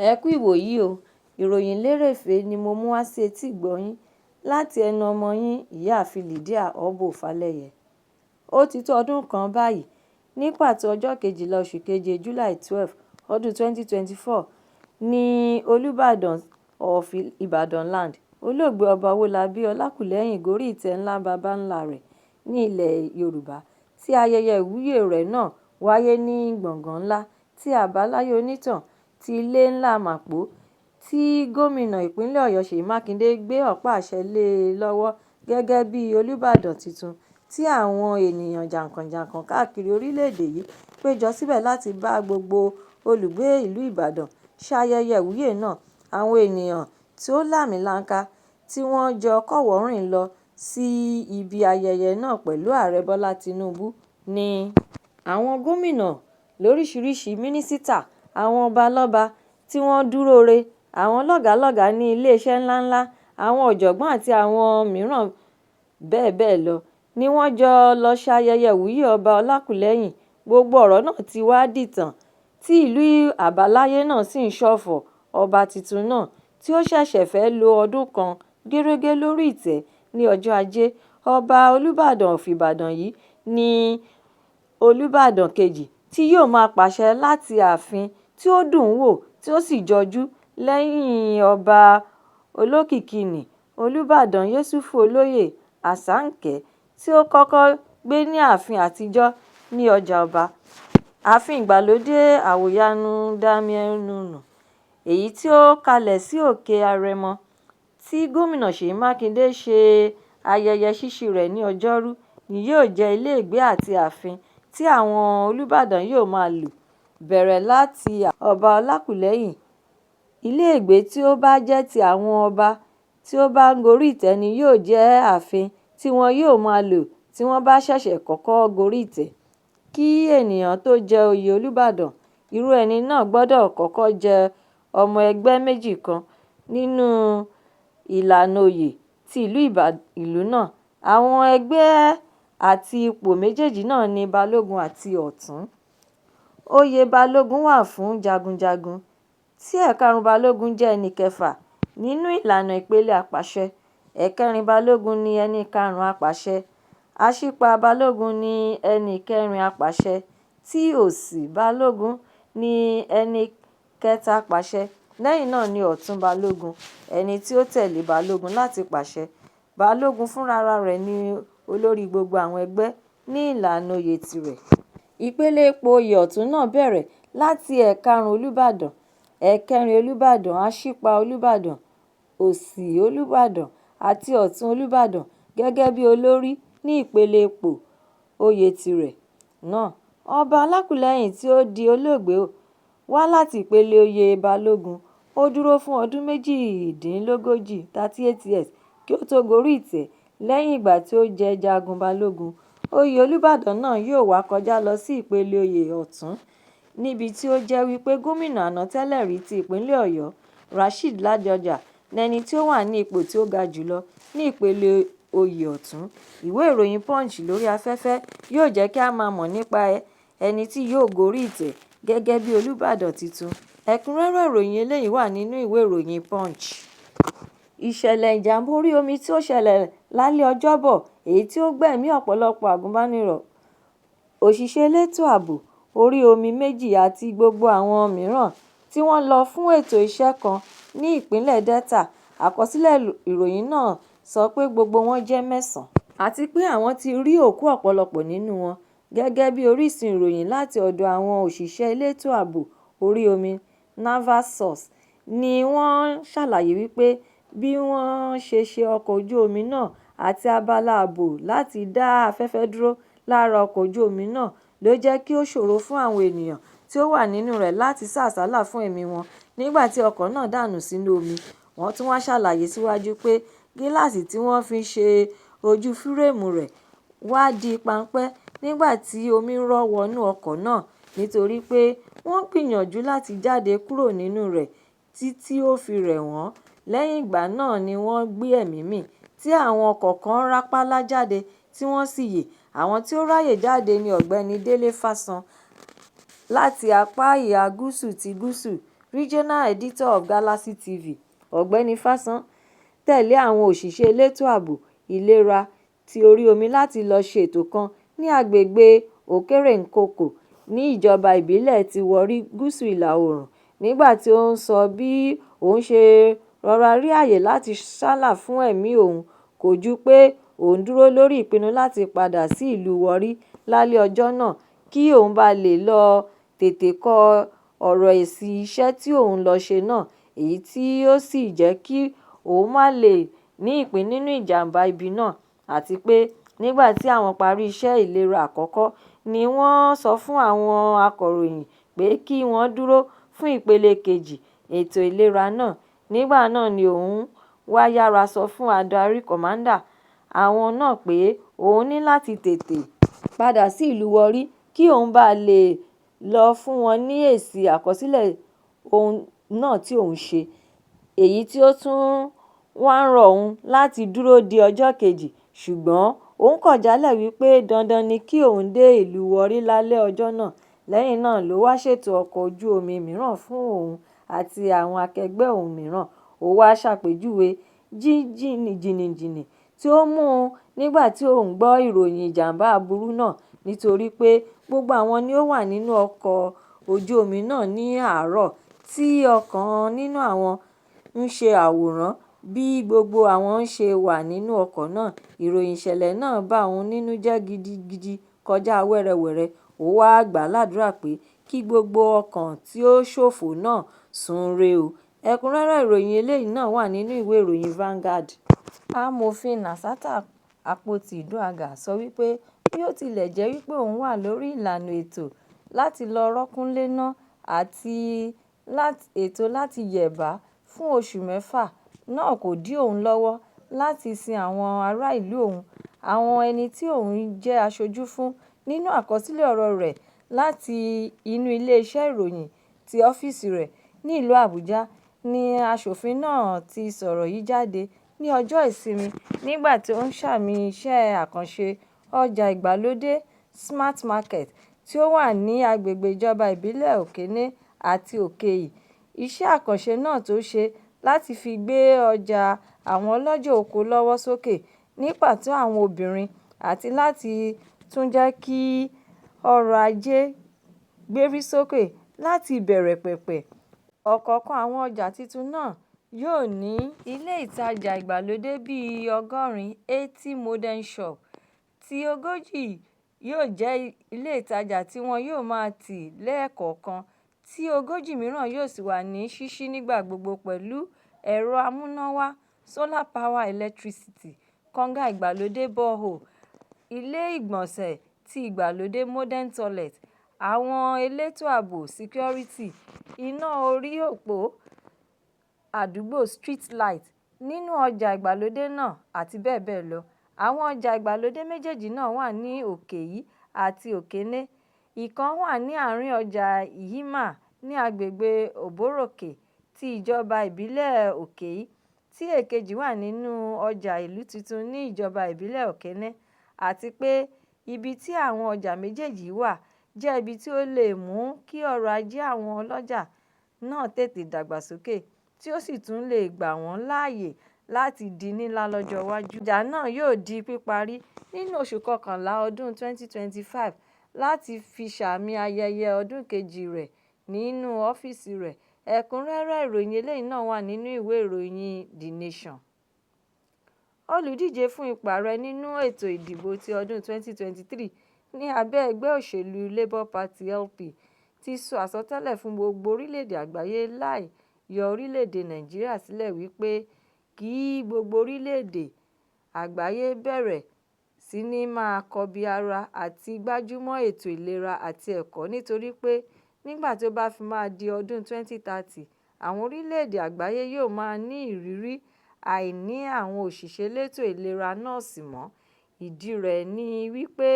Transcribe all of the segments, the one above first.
Ẹ kú ìwòyí o, ìròyìn lérèfé ni mo mú wá sí etí ìgbọ́-yín láti ẹnu ọmọ yín ìyáàfin Lydia Ọbọ-Falẹyẹ. Ó ti tó ọdún kan báyìí, ní pàtó ọjọ́ 12 oṣù keje July 12 ọdún 2024 ní Olúbàdàn of Ìbàdàn land, olóògbé ọba Owólabí Ọlákùlẹ́hìn gorí ìtẹ́ ńlá baba ńlá rẹ̀ ní ilẹ̀ Yorùbá, tí ayẹyẹ ìwúyè rẹ̀ náà wáyé ní gbọ̀ngàn ńlá ti Àbáláyé Onítàn ti ilé ńlá Màpó, tí gómìnà ìpínlẹ̀ Ọ̀yọ́ Ṣèyí Mákindé gbé ọ̀pá àṣẹ lé e lọ́wọ́ gẹ́gẹ́ bí Olúbàdàn tuntun, tí àwọn ènìyàn jàǹkàn-jàǹkàn káàkiri orílẹ̀-èdè yìí péjọ síbẹ̀ láti bá gbogbo olùgbé ìlú Ìbàdàn ṣayẹyẹ ìwúyè náà. Àwọn ènìyàn tí ó làmìlaka tí wọ́n jọ kọ́wọ̀ọ́rìn lọ sí ibi ayẹyẹ náà pẹ̀lú Ààrẹ Bọ́lá Tinubu ní àwọn gómìnà lóríṣìíríṣìí, mínísítà, àwọn ọba-lọ́ba tí wọ́n dúró re, àwọn lọ́gàálọ́gàá ní iléeṣẹ́ ńláńlá, àwọn ọ̀jọ̀gbọ́n àti àwọn mìíràn bẹ́ẹ̀ bẹ́ẹ̀ lọ ni wọ́n jọ lọ ṣayẹyẹ ìwúyè ọba Ọlákùlẹ́hìn. Gbogbo ọ̀rọ̀ náà ti wá dìtàn, tí ìlú Àbáláyé náà sì ń ṣọ̀fọ̀ ọba tuntun náà tí ó ṣẹ̀ṣẹ̀ fẹ́ lo ọdún kan gẹ́rẹ́gẹ́ lórí ìtẹ́ ní ọjọ́ Ajé. Ọba Olúbàdàn of Ìbàdàn yìí ni Olúbàdàn kejì tí yóò máa pàṣẹ láti ààfin tí ó dùn ún wò tí ó sì jọjú, lẹ́yìn ọba olókìkí nni Olúbàdàn Yẹ́sùfù Olóyè Àṣàǹkẹ́, tí ó kọ́kọ́ gbé ní ààfin àtijọ́ ní ọjà ọba, ààfin ìgbàlódé àwòyanu Damiẹnùnù, èyí tí ó kalẹ̀ sí òkè Àrẹ̀mọ, tí gómìnà Ṣèyí Mákindé ṣe ayẹyẹ ṣíṣí rẹ̀ ní ọjọ́rú, ni yóò jẹ́ ilégbèé àti ààfin tí àwọn Olúbàdàn yóò máa lò bẹ̀rẹ̀ láti ọba Ọlákùlẹ́hìn. Ilégbèé tí ó bá jẹ́ ti àwọn ọba tí ó bá ń gorí ìtẹ́ ni yóò jẹ́ ààfin tí wọn yóò máa lò tí wọ́n bá ṣẹ̀ṣẹ̀ kọ́kọ́ gorí ìtẹ́. Kí ènìyàn tó jẹ oyè Olúbàdàn, irú ẹni náà gbọ́dọ̀ kọ́kọ́ jẹ́ ọmọ ẹgbẹ́ méjì kan nínú ìlànà oyè ti ìlú náà. Àwọn ẹgbẹ́ àti ipò méjèèjì náà ni Balógun àti Ọ̀tún. Oyè Balógun wà fún jagunjagun, tí ẹ̀karùn-ún Balógun jẹ́ ẹni kẹfà nínú ìlànà ìpele àpàṣẹ. Ẹ̀kẹrin Balógun ni ẹni karùn-ún apàṣẹ. Aṣípa Balógun ni ẹni kẹrin apàṣẹ, tí òsì Balógun ni ẹni kẹta apàṣẹ. Lẹ́yìn náà ni Ọ̀tún Balógun, ẹni tí ó tẹ̀lé Balógun láti pàṣẹ. Balógun fúnra rẹ̀ ni olórí gbogbo àwọn ẹgbẹ́ ní ìlànà oyè tirẹ̀. Ìpele ipò oyè Ọ̀tún náà bẹ̀rẹ̀ láti ẹ̀karùn-ún Olúbàdàn, ẹ̀kẹrin Olúbàdàn, Aṣípa Olúbàdàn, òsì Olúbàdàn àti Ọ̀tún Olúbàdàn gẹ́gẹ́ bí olórí ní ìpele ipò oyè tirẹ̀ náà. Ọba Ọlákùlẹ́hìn tí ó di olóògbé wá láti ìpele oyè Balógun. Ó dúró fún ọdún méjìdínlógójì 38 years kí ó tó gorí ìtẹ́. Lẹ́yìn ìgbà tí ó jẹ jagun Balógun, oyè Olúbàdàn náà yóò wá kọjá lọ sí ìpele oyè Ọ̀tún, níbi tí ó jẹ́ wípé gómìnà àná tẹ́lẹ̀ rí ti ìpínlẹ̀ Ọ̀yọ́ Rasheed Ládọjà lẹni tí ó wà ní ipò tí ó ga jùlọ ní ìpele oyè Ọ̀tún. Ìwé ìròyìn Punch lórí afẹ́fẹ́ yóò jẹ́ kí a máa mọ̀ nípa ẹni tí yóò gorí ìtẹ́ gẹ́gẹ́ bí Olúbàdàn tuntun. Ẹ̀kúnrẹ́rẹ́ ìròyìn eléyìí wà nínú ìwé ìròyìn Punch. Ìṣẹ̀lẹ̀ ìjàmbá orí omi tí ó ṣẹlẹ̀ lálẹ́ Ọjọ́bọ̀, èyí tí ó gbẹ̀mí ọ̀pọ̀lọpọ̀ àgùnbánirọ̀, òṣìṣẹ́ elétò ààbò orí omi méjì àti gbogbo àwọn mìíràn tí wọ́n lọ fún ètò iṣẹ́ kan ní ìpínlẹ̀ Delta. Àkọsílẹ̀ ìròyìn náà sọ pé gbogbo wọn jẹ́ 9, àti pé àwọn ti rí òkú ọ̀pọ̀lọpọ̀ nínú wọn. Gẹ́gẹ́ bí orísun ìròyìn láti ọ̀dọ̀ àwọn òṣìṣẹ́ elétò ààbò orí omi Naval Source ni wọ́n ṣàlàyé wípé bí wọ́n ṣe ṣe ọkọ̀ ojú omi náà àti abala ààbò láti dá afẹ́fẹ́ dúró lára ọkọ̀ ojú omi náà ló jẹ́ kí ó ṣòro fún àwọn ènìyàn tí ó wà nínú rẹ̀ láti sá àsálà fún ẹ̀mí wọn nígbà tí ọkọ̀ náà dànù sínú omi. Wọ́n tún wá ṣàlàyé síwájú pé gíláàsì tí wọ́n fi ṣe ojú fíréèmù rẹ̀ wá di páńpẹ́ nígbà tí omi ń rọ́ wọnú ọkọ̀ náà, nítorí pé wọ́n gbìyànjú láti jáde kúrò nínú rẹ̀ títí ó fi rẹ̀ wọ́n. Lẹ́yìn ìgbà náà ni wọ́n gbé ẹ̀mí mì, tí àwọn ọkọ̀ kan rápálá jáde tí wọ́n sì yè. Àwọn tí ó ráyè jáde ni Ọ̀gbẹ́ni Délé Fásán láti apá ìhà gúúsù ti gúúsù Regional Editor of Galaxy TV, Ọ̀gbẹ́ni Fásán, tẹ̀lé àwọn òṣìṣẹ́ elétò ààbò ìlera ti orí omi láti lọ ṣe ètò kan ní agbègbè Òkèrè-Nkòkò ní ìjọba ìbílẹ̀ ti Warri, gúúsù ìlà-oòrùn. Nígbà tí ó ń sọ bí òun ṣe rọra rí àyè láti sálà fún ẹ̀mí òun, kò ju pé òun dúró lórí ìpinnu láti padà sí ìlú Warri lálẹ́ ọjọ́ náà kí òun bá lè lọ tètè kọ ọ̀rọ̀ èsì iṣẹ́ tí òun lọ ṣe náà, èyí tí ó sì jẹ́ kí òun má lè ní ìpín nínú ìjàmbá ibi náà, àti pé nígbà tí àwọn parí iṣẹ́ ìlera àkọ́kọ́ ni wọ́n sọ fún àwọn akọ̀ròyìn pé kí wọ́n dúró fún ìpele kejì ètò ìlera náà. Nígbà náà ni òun wá yára sọ fún adarí kọ̀mándà àwọn náà pé òun ní láti tètè padà sí ìlú Warri kí òun bá lè lọ fún wọn ní èsì àkọsílẹ̀ ohun náà tí òun ṣe, èyí tí ó tún wá ń rọ òun láti dúró di ọjọ́ kejì, ṣùgbọ́n òun kọ̀ jálẹ̀ wípé dandan ni kí òun dé ìlú Warri lálẹ́ ọjọ́ náà. Lẹ́yìn náà ló wá ṣètò ọkọ̀ ojú omi mìíràn fún òun àti àwọn akẹgbẹ́ òun mìíràn. Ó wá ṣàpèjúwe jìnnìjìnnì tí ó mú un nígbà tí òun gbọ́ ìròyìn ìjàmbá aburú náà, nítorí pé gbogbo àwọn ni ó wà nínú ọkọ̀ ojú omi náà ní àárọ̀, tí ọ̀kan nínú àwọn ń ṣe àwòrán bí gbogbo àwọn ṣe wà nínú ọkọ̀ náà. Ìròyìn ìṣẹ̀lẹ̀ náà bá òun nínú jẹ́ gidigidi kọjá wẹ́rẹ́wẹ́rẹ́. Ó wá gbà ládùúrà pé kí gbogbo ọkàn tí ó ṣòfò náà sùn re o. Ẹ̀kúnrẹ́rẹ́ ìròyìn eléyìí náà wà nínú ìwé ìròyìn Vanguard. Amòfin Nassata Akpoti-Uduaghan sọ wípé bí ó tilẹ̀ jẹ́ wípé òun wà lórí ìlànà ètò láti lọ rọ́kúnlé náà àti ètò láti yẹ̀bá fún oṣù 6 náà kò dí òun lọ́wọ́ láti sin àwọn ará ìlú òun. Àwọn ẹni tí òun jẹ́ aṣojú fún nínú àkọsílẹ̀ ọ̀rọ̀ rẹ̀ láti inú iléeṣẹ́ ìròyìn ti ọ́fíìsì rẹ̀ ní ìlú Àbújá ni aṣòfin náà ti sọ̀rọ̀ yìí jáde ní ọjọ́ Ìsinmi nígbà tí ó ń sàmì iṣẹ́ àkànṣe ọjà ìgbàlódé Smart Market tí ó wà ní agbègbè ìjọba ìbílẹ̀ Okene àti Òkè-Ì. Iṣẹ́ àkànṣe náà tó ṣe láti fi gbé ọjà àwọn ọlọ́jà oko lọ́wọ́ sókè, ní pàtó àwọn obìnrin, àti láti tún jẹ́ kí ọrọ̀ ajé gbérí sókè láti ìbẹ̀rẹ̀ pẹ̀pẹ̀. Ọ̀kọ̀ọ̀kan àwọn ọjà tuntun náà yóò ní ilé ìtajà ìgbàlódé bíi 80 modern shop, tí 40 yóò jẹ́ ilé ìtajà tí wọn yóò máa tì lẹ́ẹ̀kọ̀ọ̀kan, tí 40 mìíràn yóò sì wà ní ṣíṣí nígbà gbogbo pẹ̀lú ẹ̀rọ amúnáwá solar power electricity, kànga ìgbàlódé borehole, ilé ìgbọ̀nsẹ̀ ti ìgbàlódé modern toilet, àwọn elétò ààbò security, iná orí òpó àdúgbò street light nínú ọjà ìgbàlódé náà àti bẹ́ẹ̀ bẹ́ẹ̀ lọ. Àwọn ọjà ìgbàlódé méjèèjì náà wà ní Òkè-Ì àti Òkéné. Ìkan wà ní àárín ọjà Ìhímà ní agbègbè Òbóròkè ti ìjọba ìbílẹ̀ Òkè-Ì, tí èkejì wà nínú ọjà ìlú tuntun ní ìjọba ìbílẹ̀ Òkéné, àti pé ibi tí àwọn ọjà méjèèjì wà jẹ́ ibi tí ó lè mú kí ọrọ̀ ajé àwọn ọlọ́jà náà tètè dàgbàsókè, tí ó sì tún lè gbà wọ́n láàyè láti di ńlá lọ́jọ́ iwájú. Ọjà náà yóò di píparí nínú oṣù kọkànlá ọdún 2025 láti fi sàmì ayẹyẹ ọdún kejì rẹ̀ nínú ọ́fíìsì rẹ̀. Ẹ̀kúnrẹ́rẹ́ ìròyìn eléyìí náà wà nínú ìwé ìròyìn The Nation. Olùdíje fún ipò ààrẹ nínú ètò ìdìbò ti ọdún 2023 ní abẹ́ ẹgbẹ́ òṣèlú Labour Party (LP) ti sọ àsọtẹ́lẹ̀ fún gbogbo orílẹ̀-èdè àgbáyé láì yọ orílẹ̀-èdè Nàìjíríà sílẹ̀ wípé kí gbogbo orílẹ̀-èdè àgbáyé bẹ̀rẹ̀ sí ní máa kọbiara àti gbájúmọ́ ètò ìlera àti ẹ̀kọ́, nítorí pé nígbà tí ó bá fi máa di ọdún 2030, àwọn orílẹ̀-èdè àgbáyé yóò máa ní ìrírí àìní àwọn òṣìṣẹ́ elétò ìlera nọ́ọ̀sì mọ́. Ìdí rẹ̀ ni wípé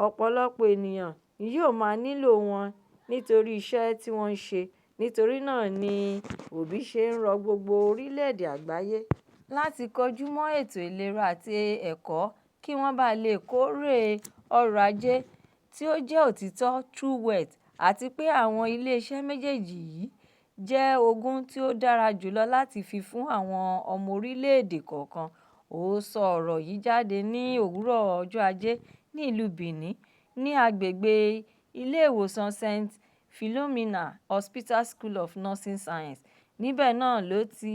ọ̀pọ̀lọpọ̀ ènìyàn ni yóò máa nílò wọn nítorí iṣẹ́ tí wọ́n ń ṣe. Nítorí náà ni Obi ṣe ń rọ gbogbo orílẹ̀-èdè àgbáyé láti kọjú mọ́ ètò ìlera àti ẹ̀kọ́ kí wọ́n bá lè kórè ọrọ̀ ajé tí ó jẹ́ òtítọ́ true wealth, àti pé àwọn ilé-iṣẹ́ méjèèjì yìí jẹ́ ogún tí ó dára jùlọ láti fi fún àwọn ọmọ orílẹ̀-èdè kọ̀ọ̀kan. Ó sọ ọ̀rọ̀ yìí jáde ní òwúrọ̀ ọjọ́ Ajé ní ìlú Benin ní agbègbè ilé-ìwòsàn St. Philomena Hospital School of Nursing Science. Níbẹ̀ náà ló ti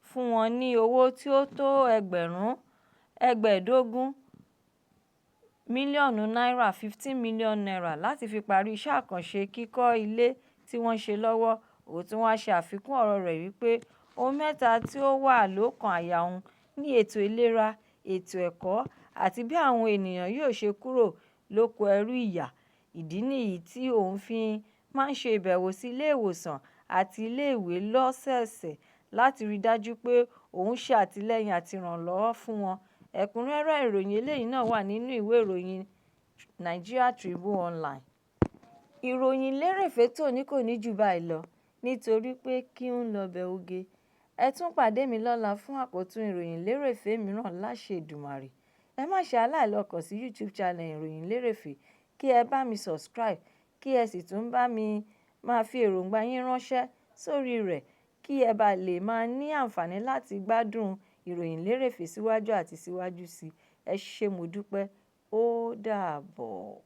fún wọn ní owó tí ó tó ẹgbẹ̀ẹ́dógún mílíọ̀nù náírà (15 million naira) láti fi parí iṣẹ́ àkànṣe kíkọ́ ilé tí wọ́n ń ṣe lọ́wọ́. Ó tún wá ṣe àfikún ọ̀rọ̀ rẹ̀ wípé ohun mẹ́ta tí ó wà lọ́kàn àyà òun ni ètò ìlera, ètò ẹ̀kọ́ àti bí àwọn ènìyàn yóò ṣe kúrò lóko ẹrú ìyà. Ìdí nìyí tí òun fi máa ń ṣe ìbẹ̀wò sí ilé-ìwòsàn àti ilé-ìwé lọ́sọ̀ọ̀sẹ̀ láti rí dájú pé òun ṣe àtìlẹ́yìn àti ìrànlọ́wọ́ fún wọn. Ẹ̀kúnrẹ́rẹ́ ìròyìn eléyìí náà wà nínú ìwé ìròyìn Nigeria Tribune Online. Ìròyìn lérèfé tòní kò ní jù báyìí lọ nítorí pé kí ń lọ bẹ oge. Ẹ tún pàdé mi lọ́la fún àkọ́tún ìròyìn lérèfé mìíràn láṣẹ Èdùmàrè. Ẹ má ṣe aláìlọ́kàn sí YouTube channel ìròyìn lérèfé kí ẹ bá mi subscribe kí ẹ sì tún bá mi máa fi èròǹgbà yín ránṣẹ́ sórí rẹ̀ kí ẹ bá lè máa ní àǹfààní láti gbádùn ìròyìn lérèfé síwájú àti síwájú sí. Ẹ ṣé mo dúpẹ́. Ó dàbọ̀.